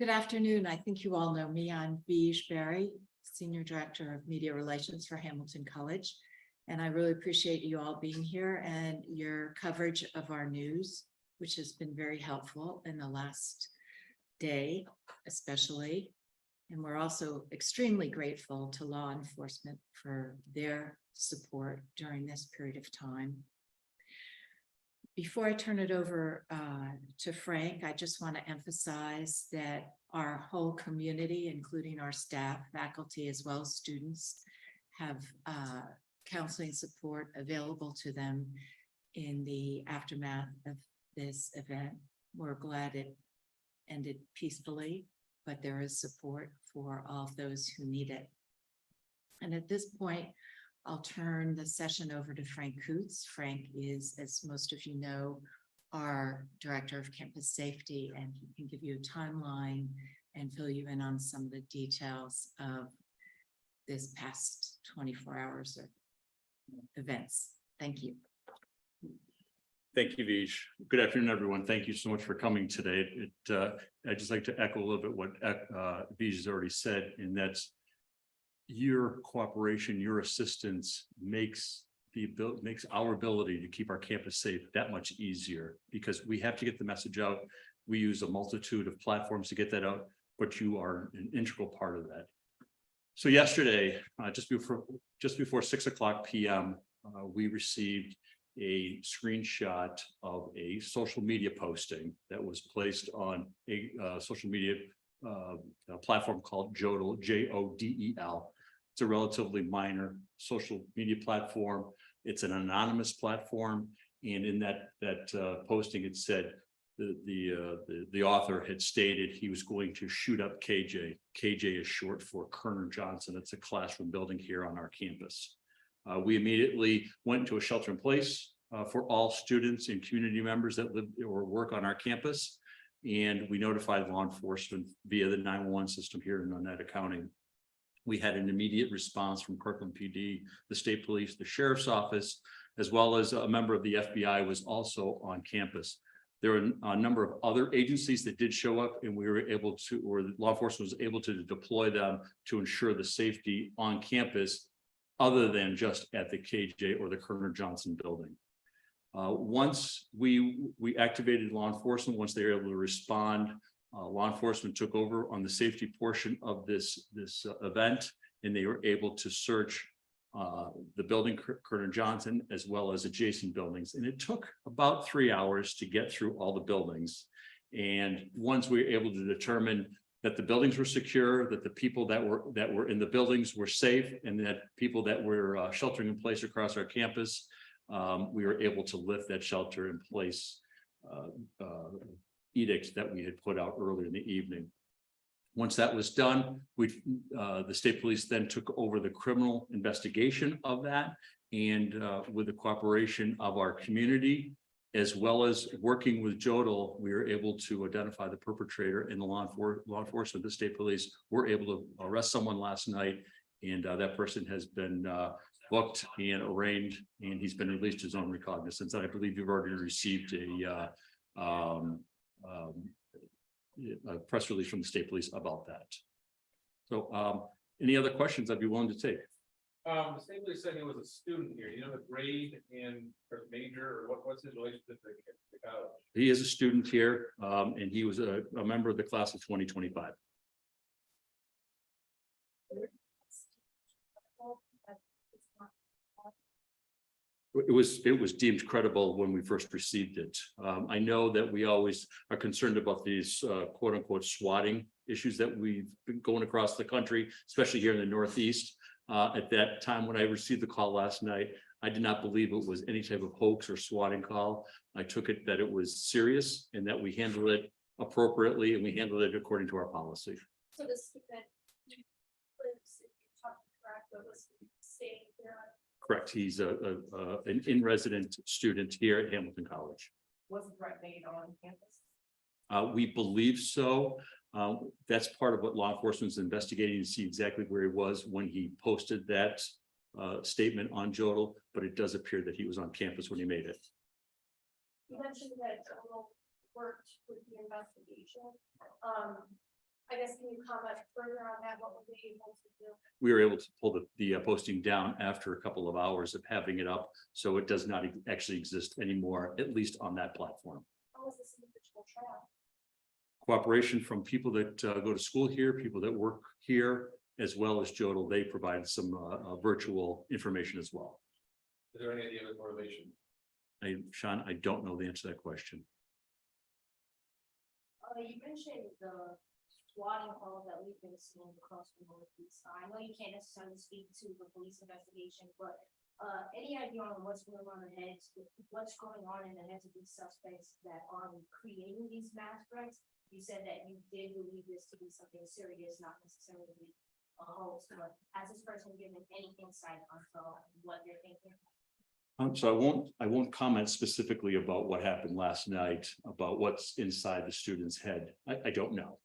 Good afternoon. I think you all know me. I'm Beej Berry, Senior Director of Media Relations for Hamilton College. And I really appreciate you all being here and your coverage of our news, which has been very helpful in the last day, especially. And we're also extremely grateful to law enforcement for their support during this period of time. Before I turn it over to Frank, I just want to emphasize that our whole community, including our staff, faculty, as well as students, have counseling support available to them in the aftermath of this event. We're glad it ended peacefully, but there is support for all of those who need it. And at this point, I'll turn the session over to Frank Coots. Frank is, as most of you know, our Director of Campus Safety, and he can give you a timeline and fill you in on some of the details of this past 24 hours of events. Thank you. Thank you, Beej. Good afternoon, everyone. Thank you so much for coming today. I'd just like to echo a little bit what Beej has already said, and that's your cooperation, your assistance makes our ability to keep our campus safe that much easier, because we have to get the message out. We use a multitude of platforms to get that out, but you are an integral part of that. So yesterday, just before 6 o'clock p.m., we received a screenshot of a social media posting that was placed on a social media platform called Jodel, Jodel. It's a relatively minor social media platform. It's an anonymous platform, and in that posting, it said the author had stated he was going to shoot up KJ. KJ is short for Kerner Johnson. It's a classroom building here on our campus. We immediately went into a shelter-in-place for all students and community members that live or work on our campus. And we notified law enforcement via the 911 system here in Oneida County. We had an immediate response from Kirkland PD, the state police, the sheriff's office, as well as a member of the FBI was also on campus. There were a number of other agencies that did show up, and we were able to, or the law enforcement was able to deploy them to ensure the safety on campus, other than just at the KJ or the Kerner Johnson building. Once we activated law enforcement, once they were able to respond, law enforcement took over on the safety portion of this event, and they were able to search the building Kerner Johnson as well as adjacent buildings. And it took about 3 hours to get through all the buildings. And once we were able to determine that the buildings were secure, that the people that were in the buildings were safe, and that people that were sheltering in place across our campus, we were able to lift that shelter in place edict that we had put out earlier in the evening. Once that was done, the state police then took over the criminal investigation of that, and with the cooperation of our community, as well as working with Jodel, we were able to identify the perpetrator, and the law enforcement, the state police were able to arrest someone last night, and that person has been booked and arraigned, and he's been released to his own recognizance. And I believe you've already received a press release from the state police about that. So any other questions I'd be willing to take? The state police said he was a student here. You know the grade and major, or what's his relationship to the college? He is a student here, and he was a member of the class of 2025. It was deemed credible when we first received it. I know that we always are concerned about these quote unquote swatting issues that we've been going across the country, especially here in the Northeast. At that time, when I received the call last night, I did not believe it was any type of hoax or swatting call. I took it that it was serious and that we handled it appropriately, and we handled it according to our policy. So the student lives in Kentucky, correct? But was staying there? Correct. He's an in-resident student here at Hamilton College. Was the threat made on campus? We believe so. That's part of what law enforcement is investigating to see exactly where he was when he posted that statement on Jodel, but it does appear that he was on campus when he made it. You mentioned that Jodel worked with the investigation. I guess, can you comment further on that? What were they able to do? We were able to pull the posting down after a couple of hours of having it up. So it does not actually exist anymore, at least on that platform. How was this individual trial? Cooperation from people that go to school here, people that work here, as well as Jodel. They provided some virtual information as well. Is there any idea of the correlation? Sean, I don't know the answer to that question. You mentioned the swatting calls that we've been seeing across the Northeast. I know you can't necessarily speak to the police investigation, but any idea on what's going on ahead, what's going on in the heads of these suspects that are creating these mass threats? You said that you did believe this to be something serious, not necessarily a hoax, but has this person given any insight onto what they're thinking? So I won't comment specifically about what happened last night, about what's inside the student's head. I don't know.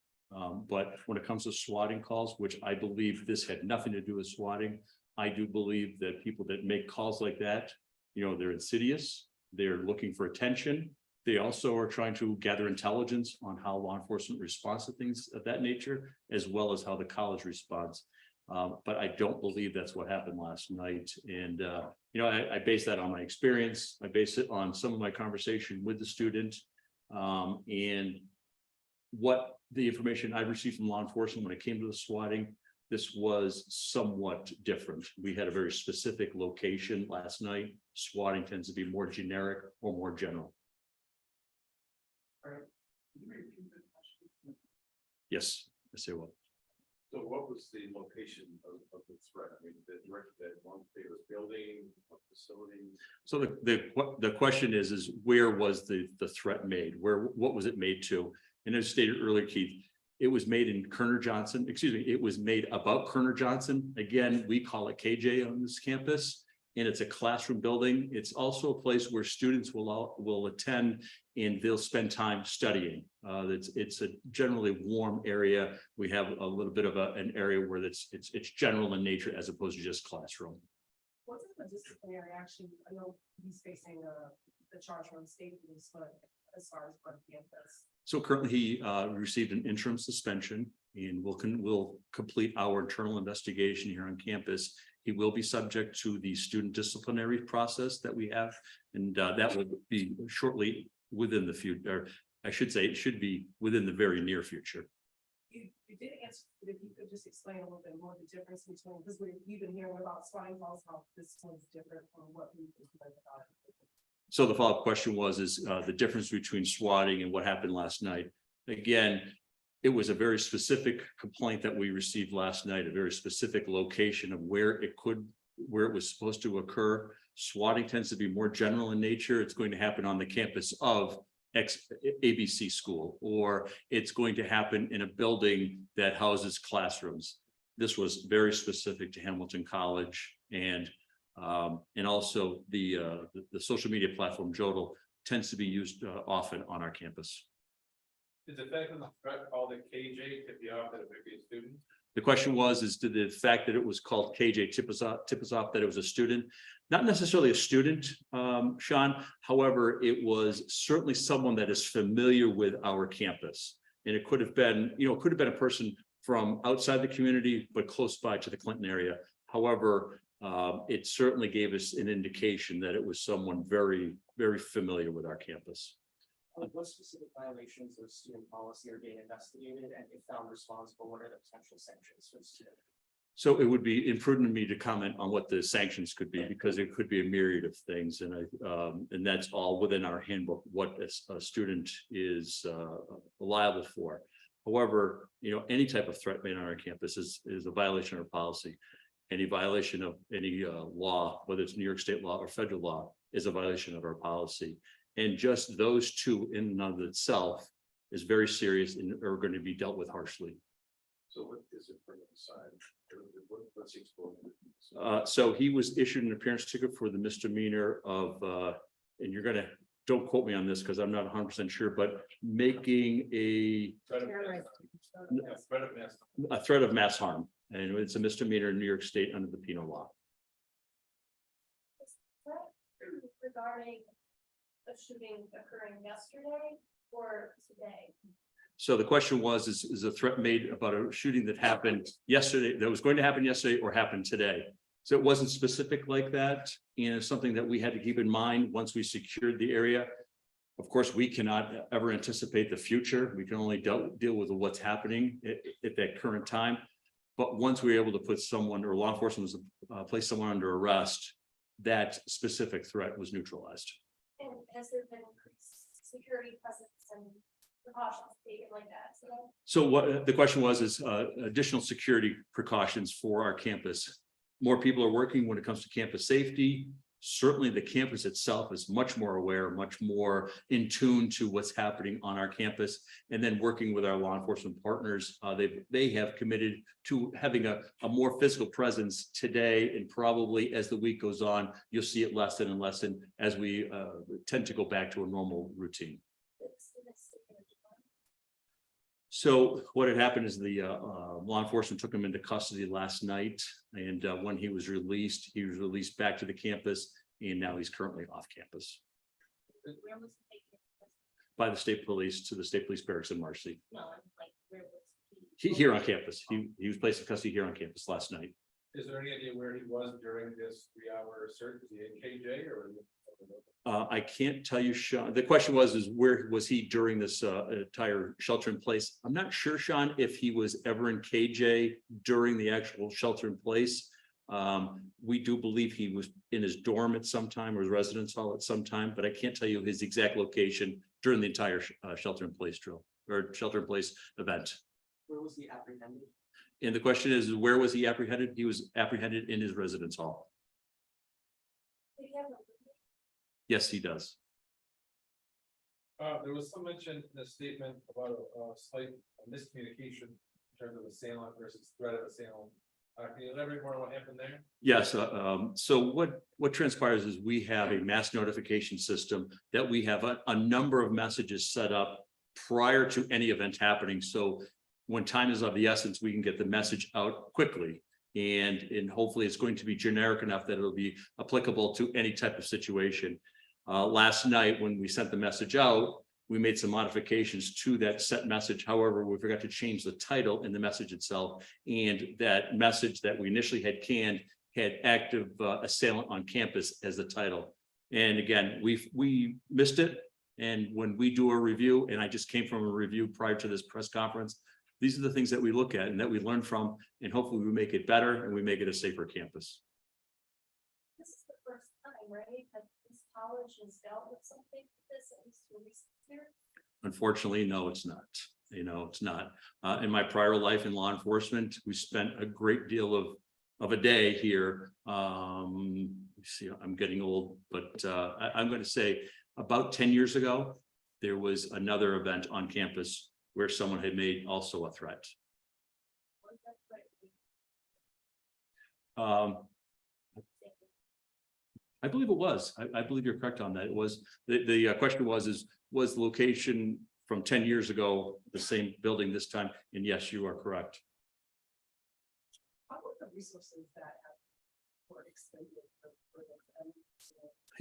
But when it comes to swatting calls, which I believe this had nothing to do with swatting, I do believe that people that make calls like that, they're insidious, they're looking for attention. They also are trying to gather intelligence on how law enforcement responds to things of that nature, as well as how the college responds. But I don't believe that's what happened last night. And, I base that on my experience. I base it on some of my conversation with the student. And what the information I received from law enforcement when it came to the swatting, this was somewhat different. We had a very specific location last night. Swatting tends to be more generic or more general. Yes, I say well. So what was the location of the threat? I mean, the director that one favorite building or facility? So the question is where was the threat made? What was it made to? And as stated earlier, Keith, it was made in Kerner Johnson, it was made about Kerner Johnson. Again, we call it KJ on this campus, and it's a classroom building. It's also a place where students will attend and they'll spend time studying. It's a generally warm area. We have a little bit of an area where it's general in nature as opposed to just classroom. What's the disciplinary action? I know he's facing the charge from state police, but as far as what campus. So currently he received an interim suspension, and we'll complete our internal investigation here on campus. He will be subject to the student disciplinary process that we have, and that will be shortly within the future. I should say it should be within the very near future. You did answer, but if you could just explain a little bit more the difference between, because you've been hearing about swatting calls, how this one's different from what we've been hearing about. So the follow-up question was the difference between swatting and what happened last night. Again, it was a very specific complaint that we received last night, a very specific location of where it was supposed to occur. Swatting tends to be more general in nature. It's going to happen on the campus of ABC school, or it's going to happen in a building that houses classrooms. This was very specific to Hamilton College, and also the social media platform Jodel tends to be used often on our campus. Did the fact that the threat called it KJ tip you off that it might be a student? The question was, did the fact that it was called KJ tip us off that it was a student? Not necessarily a student, Sean. However, it was certainly someone that is familiar with our campus. And it could have been, a person from outside the community, but close by to the Clinton area. However, it certainly gave us an indication that it was someone very, very familiar with our campus. What specific violations of student policy are being investigated, and if found responsible, what are the potential sanctions for the student? So it would be imprudent of me to comment on what the sanctions could be, because it could be a myriad of things, and that's all within our handbook, what a student is liable for. However, any type of threat made on our campus is a violation of our policy. Any violation of any law, whether it's New York state law or federal law, is a violation of our policy. And just those two in and of itself is very serious and are going to be dealt with harshly. So what is it from the side? What's the exposure? So he was issued an appearance ticket for the misdemeanor of, and don't quote me on this because I'm not 100% sure, but making a threat of mass harm. And it's a misdemeanor in New York State under the penal law. Regarding the shooting occurring yesterday or today? So the question was, is a threat made about a shooting that happened yesterday, that was going to happen yesterday or happened today? So it wasn't specific like that, and it's something that we had to keep in mind once we secured the area. Of course, we cannot ever anticipate the future. We can only deal with what's happening at that current time. But once we were able to put someone, or law enforcement was place someone under arrest, that specific threat was neutralized. And has there been increased security presence and precautions taken like that? So what the question was is additional security precautions for our campus. More people are working when it comes to campus safety. Certainly the campus itself is much more aware, much more in tune to what's happening on our campus. And then working with our law enforcement partners, they have committed to having a more physical presence today, and probably as the week goes on, you'll see it lessen and lessen as we tend to go back to a normal routine. So what had happened is the law enforcement took him into custody last night, and when he was released back to the campus, and now he's currently off campus Where was he taken? by the state police to the state police barracks in Marcy. No, like, where was he? Here on campus. He was placed in custody here on campus last night. Is there any idea where he was during this 3-hour search? Was he in KJ or? I can't tell you, Sean. The question is where was he during this entire shelter in place? I'm not sure, Sean, if he was ever in KJ during the actual shelter in place. We do believe he was in his dorm at some time, or his residence hall at some time, but I can't tell you his exact location during the entire shelter in place drill or shelter in place event. Where was he apprehended? And the question is, where was he apprehended? He was apprehended in his residence hall. Did he have a- Yes, he does. There was some mention in the statement about a slight miscommunication in terms of assailant versus threat of assailant. Can you elaborate more on what happened there? Yes, so what transpires is we have a mass notification system that we have a number of messages set up prior to any event happening. So when time is of the essence, we can get the message out quickly. And hopefully it's going to be generic enough that it'll be applicable to any type of situation. Last night, when we sent the message out, we made some modifications to that set message. However, we forgot to change the title in the message itself. And that message that we initially had canned had active assailant on campus as the title. And again, we missed it. And when we do a review, and I just came from a review prior to this press conference, these are the things that we look at and that we learn from, and hopefully we make it better and we make it a safer campus. This is the first time, right? That this college has dealt with something like this, at least for recent years. Unfortunately, no, it's not. It's not. In my prior life in law enforcement, we spent a great deal of a day here. See, I'm getting old, but I'm going to say about 10 years ago, there was another event on campus where someone had made also a threat. Was that right? I believe it was. I believe you're correct on that. It was, the question was the location from 10 years ago, the same building this time? And yes, you are correct. How were the resources that were extended?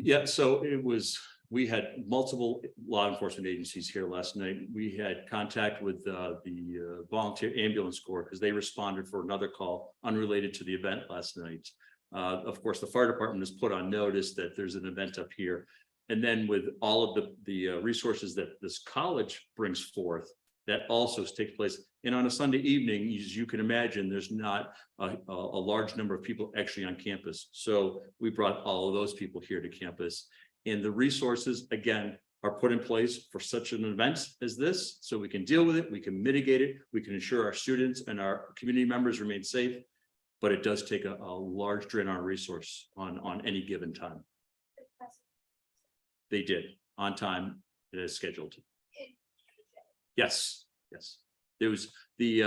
Yeah, so we had multiple law enforcement agencies here last night. We had contact with the volunteer ambulance corps because they responded for another call unrelated to the event last night. Of course, the fire department has put on notice that there's an event up here. And then with all of the resources that this college brings forth, that also takes place. And on a Sunday evening, as you can imagine, there's not a large number of people actually on campus. So we brought all of those people here to campus. And the resources, again, are put in place for such an event as this, so we can deal with it, we can mitigate it, we can ensure our students and our community members remain safe. But it does take a large drain on our resource on any given time. They did on time, as scheduled. Yes, yes. There was the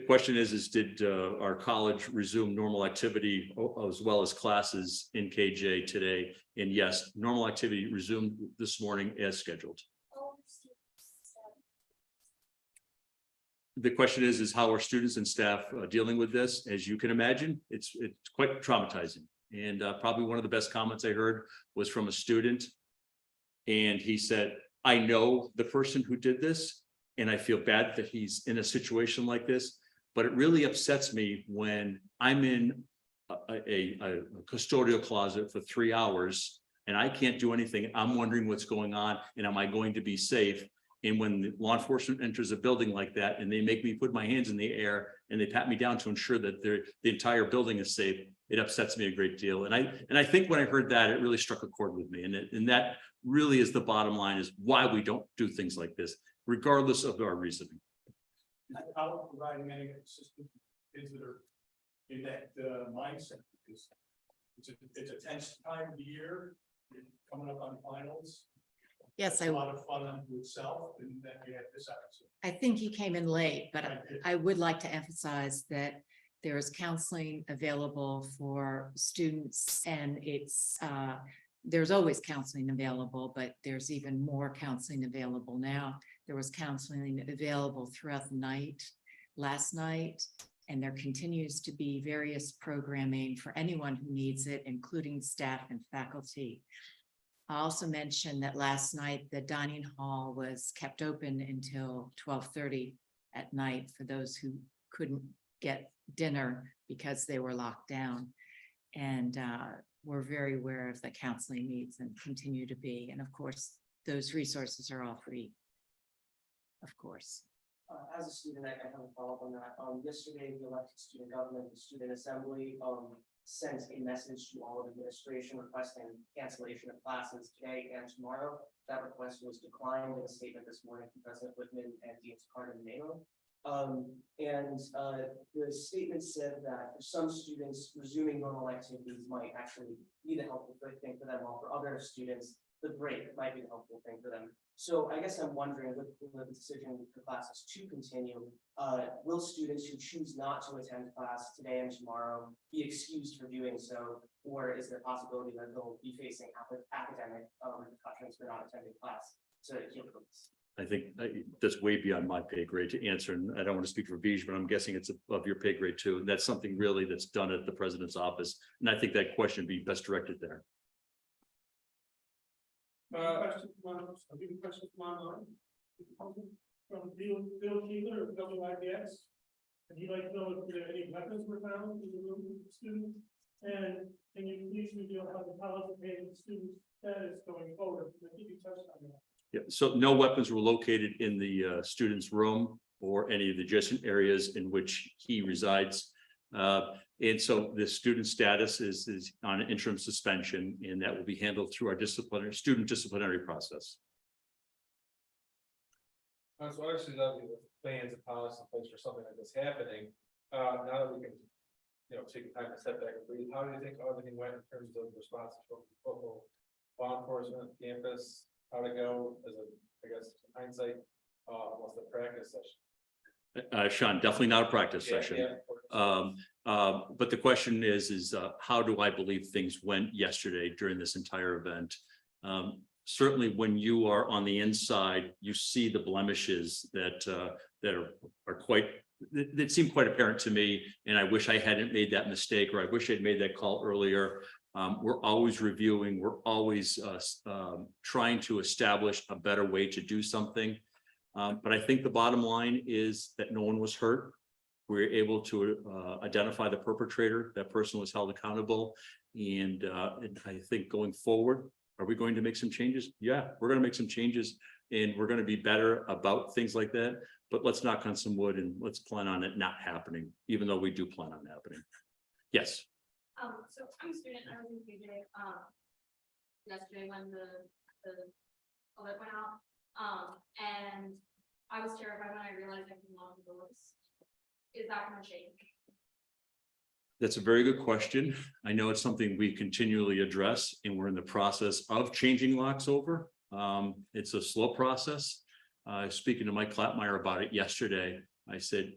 question is did our college resume normal activity as well as classes in KJ today? And yes, normal activity resumed this morning as scheduled. The question is how are students and staff dealing with this? As you can imagine, it's quite traumatizing. And probably one of the best comments I heard was from a student. And he said, I know the person who did this, and I feel bad that he's in a situation like this. But it really upsets me when I'm in a custodial closet for 3 hours and I can't do anything. I'm wondering what's going on and am I going to be safe? And when the law enforcement enters a building like that and they make me put my hands in the air and they pat me down to ensure that the entire building is safe, it upsets me a great deal. And I think when I heard that, it really struck a chord with me. And that really is the bottom line, is why we don't do things like this, regardless of our reasoning. How providing any assistance to kids that are in that mindset, because it's a tense time of the year, you're coming up on finals. Yes, It's a lot of fun unto itself, and then you have this episode. I think you came in late, but I would like to emphasize that there is counseling available for students, and it's, there's always counseling available, but there's even more counseling available now. There was counseling available throughout the night, last night, and there continues to be various programming for anyone who needs it, including staff and faculty. I also mentioned that last night, the dining hall was kept open until 12:30 at night for those who couldn't get dinner because they were locked down. And we're very aware of the counseling needs and continue to be. And of course, those resources are all free. Of course. As a student, I have a follow-up on that. Yesterday, the elected student government, the student assembly, sent a message to all of administration requesting cancellation of classes today and tomorrow. That request was declined in a statement this morning from President Whitman and Dean Carden Nano. The statement said that for some students, resuming normal activities might actually be the helpful thing for them, while for other students, the break might be the helpful thing for them. So I guess I'm wondering, with the decision for classes to continue, will students who choose not to attend class today and tomorrow be excused for doing so? Or is there a possibility that they'll be facing academic repercussions for not attending class? So I think that's way beyond my pay grade to answer, and I don't want to speak for Beej, but I'm guessing it's above your pay grade too. And that's something really that's done at the president's office. And I think that question would be best directed there. Question from online. From Bill Keeler of WIBS. And he'd like to know if there any weapons were found in the room with the student. And can you please reveal how the college will pay the student's status going forward? I think you touched on that. Yeah, so no weapons were located in the student's room or any of the adjacent areas in which he resides. And so the student status is on an interim suspension, and that will be handled through our student disciplinary process. So obviously, that we have plans and policies in place for something like this happening. Now that we can, take time to step back and breathe, how do you think everything went in terms of responses from local law enforcement, campus, how to go as I guess, hindsight, almost a practice session? Sean, definitely not a practice session. Yeah. But the question is how do I believe things went yesterday during this entire event? Certainly when you are on the inside, you see the blemishes that are quite, that seem quite apparent to me. And I wish I hadn't made that mistake, or I wish I'd made that call earlier. We're always reviewing, we're always trying to establish a better way to do something. But I think the bottom line is that no one was hurt. We were able to identify the perpetrator. That person was held accountable. And I think going forward, are we going to make some changes? Yeah, we're going to make some changes, and we're going to be better about things like that. But let's knock on some wood and let's plan on it not happening, even though we do plan on happening. Yes. So I'm a student, I was in PJ, yesterday when the alert went out. And I was terrified when I realized I could lock the doors. Is that gonna change? That's a very good question. I know it's something we continually address, and we're in the process of changing locks over. It's a slow process. Speaking to Mike Clapmeyer about it yesterday, I said,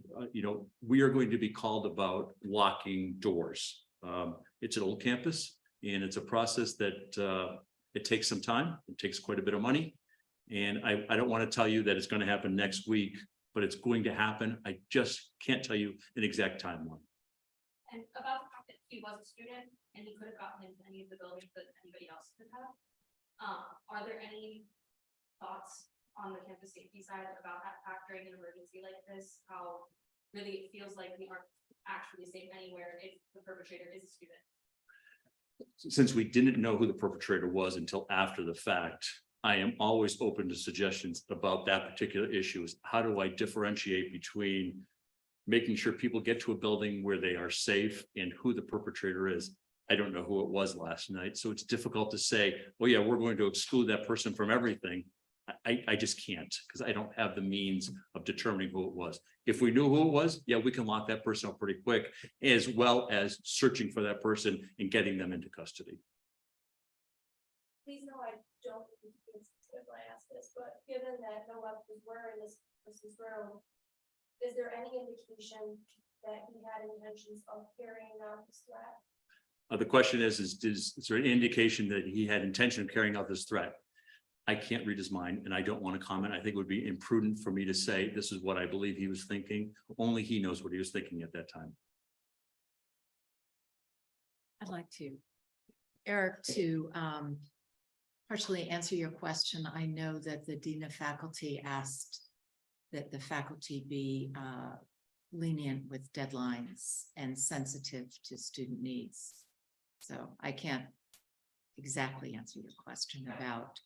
we are going to be called about locking doors. It's an old campus, and it's a process that it takes some time. It takes quite a bit of money. And I don't want to tell you that it's going to happen next week, but it's going to happen. I just can't tell you an exact timeline. And about the fact that he was a student and he could have gotten into any of the buildings that anybody else could have. Are there any thoughts on the campus safety side about factoring an emergency like this, how really it feels like we aren't actually safe anywhere if the perpetrator is a student. Since we didn't know who the perpetrator was until after the fact, I am always open to suggestions about that particular issue. Is how do I differentiate between making sure people get to a building where they are safe and who the perpetrator is? I don't know who it was last night, so it's difficult to say, oh yeah, we're going to exclude that person from everything. I just can't, because I don't have the means of determining who it was. If we knew who it was, yeah, we can lock that person up pretty quick, as well as searching for that person and getting them into custody. Please know I don't think it's being sensitive when I ask this, but given that no weapons were in this room, is there any indication that he had intentions of carrying out this threat? The question is there an indication that he had intention of carrying out this threat? I can't read his mind and I don't want to comment. I think it would be imprudent for me to say, this is what I believe he was thinking. Only he knows what he was thinking at that time. I'd like to, Eric, to partially answer your question. I know that the Dean of Faculty asked that the faculty be lenient with deadlines and sensitive to student needs. So I can't exactly answer your question about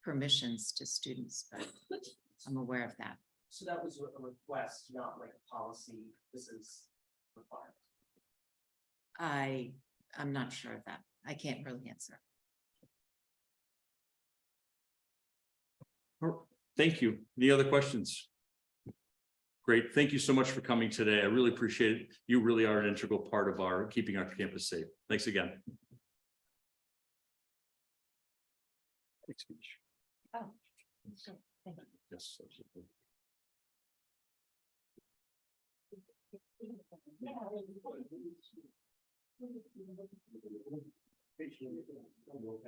permissions to students, but I'm aware of that. So that was a request, not like a policy, this is required. I'm not sure of that. I can't really answer. Thank you. Any other questions? Great. Thank you so much for coming today. I really appreciate it. You really are an integral part of our keeping our campus safe. Thanks again. Thanks, Beach. Oh, sure. Thank you. Yes, absolutely.